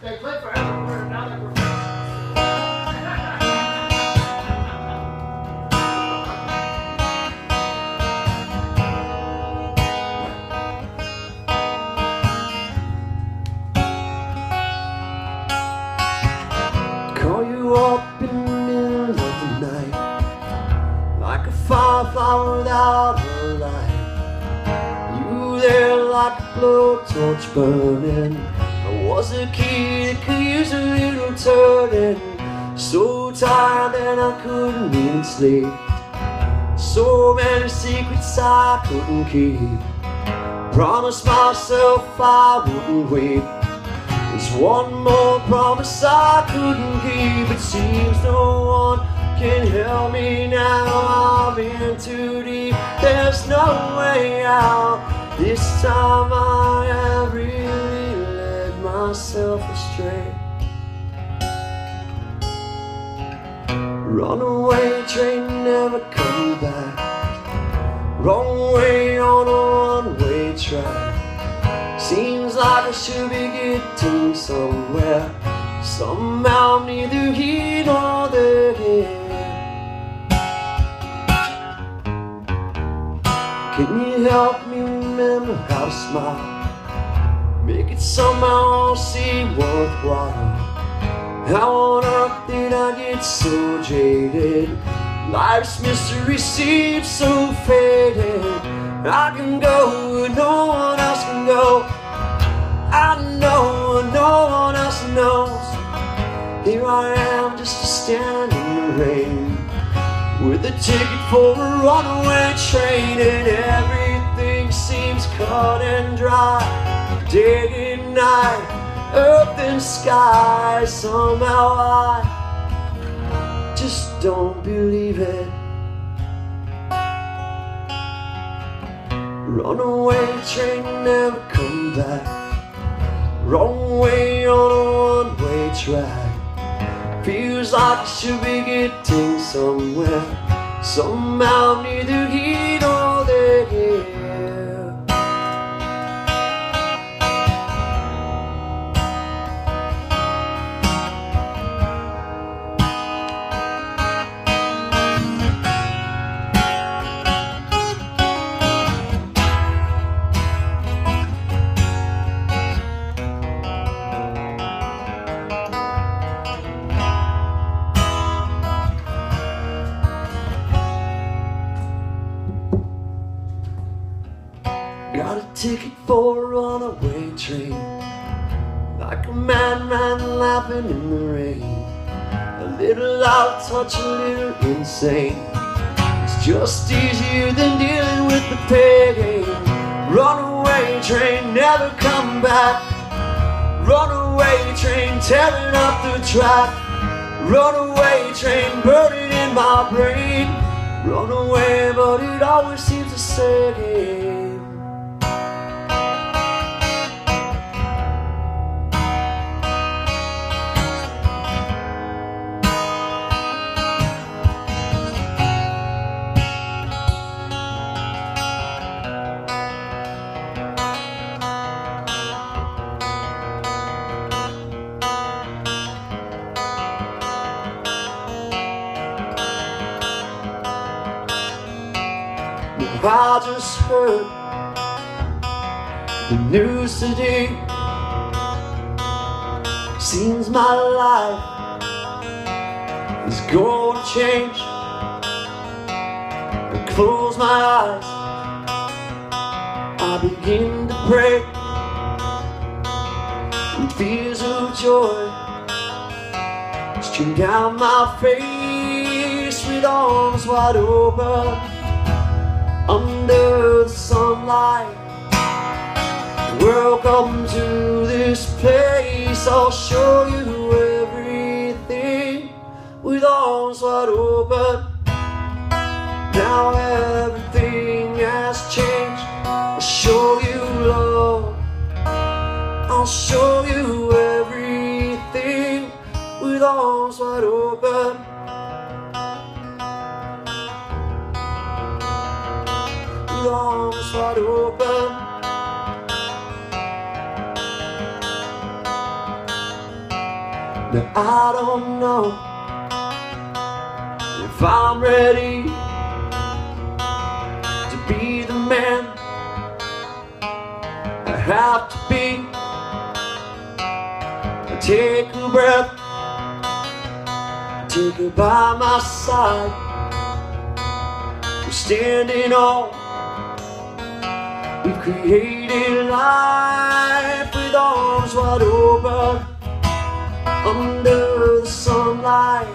They play forever, but now they're perfect. Call you up in the middle of the night, like a firefly without a light. You there like a blowtorch burning. I was a kid that could use a little turning. So tired that I couldn't even sleep. So many secrets I couldn't keep. Promised myself I wouldn't weep. There's one more promise I couldn't keep. It seems no one can help me now. I'm in too deep, there's no way out. This time I have really led myself astray. Runaway train, never come back. Wrong way on a one-way track. Seems like I should be getting somewhere. Somehow neither here nor there. Can you help me remember how to smile? Make it somehow seem worthwhile. How on earth did I get so jaded? Life's mystery seems so faded. I can go where no one else can go. I know no one else knows. Here I am just a stand in the rain, with a ticket for a runaway train. And everything seems cut and dry, day and night, earth and sky. Somehow I just don't believe it. Runaway train, never come back. Wrong way on a one-way track. Feels like I should be getting somewhere. Somehow neither here nor there. Got a ticket for a runaway train, like a madman laughing in the rain. A little out of touch, a little insane. It's just easier than dealing with the pain. Runaway train, never come back. Runaway train, tearing up the track. Runaway train, burning in my brain. Runaway, but it always seems the same. I just heard the news today. Seems my life is gonna change. I close my eyes, I begin to pray, and fears of joy stream down my face with arms wide open. Under the sunlight, welcome to this place. I'll show you everything with arms wide open. Now everything has changed. I'll show you love, I'll show you everything with arms wide open. Arms wide open. Now I don't know if I'm ready to be the man I have to be. I take a breath, take her by my side. We're standing on, we've created life with arms wide open under the sunlight.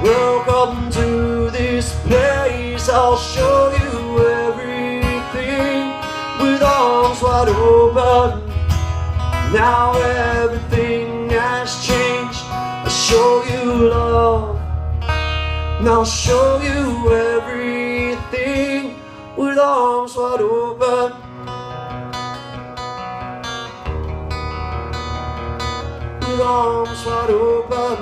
Welcome to this place, I'll show you everything with arms wide open. Now everything has changed, I'll show you love. Now I'll show you everything with arms wide open. With arms wide open.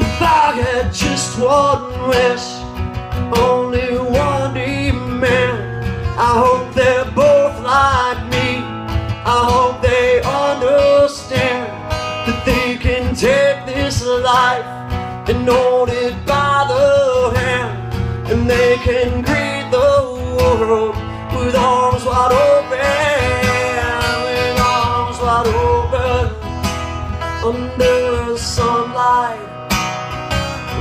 If I had just one wish, only one demand, I hope they're both like me. I hope they understand that they can take this life and hold it by the hand, and they can greet the world with arms wide open, with arms wide open under the sunlight.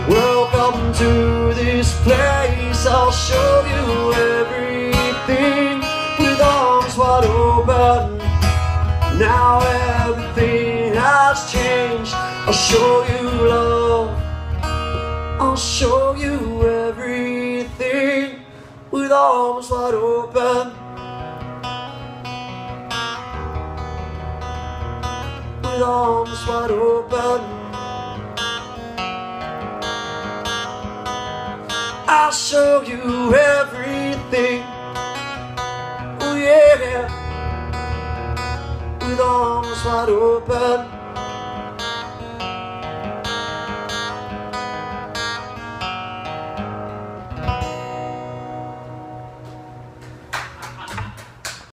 Welcome to this place, I'll show you everything with arms wide open. Now everything has changed, I'll show you love. I'll show you everything with arms wide open. With arms wide open. I'll show you everything, oh yeah, with arms wide open.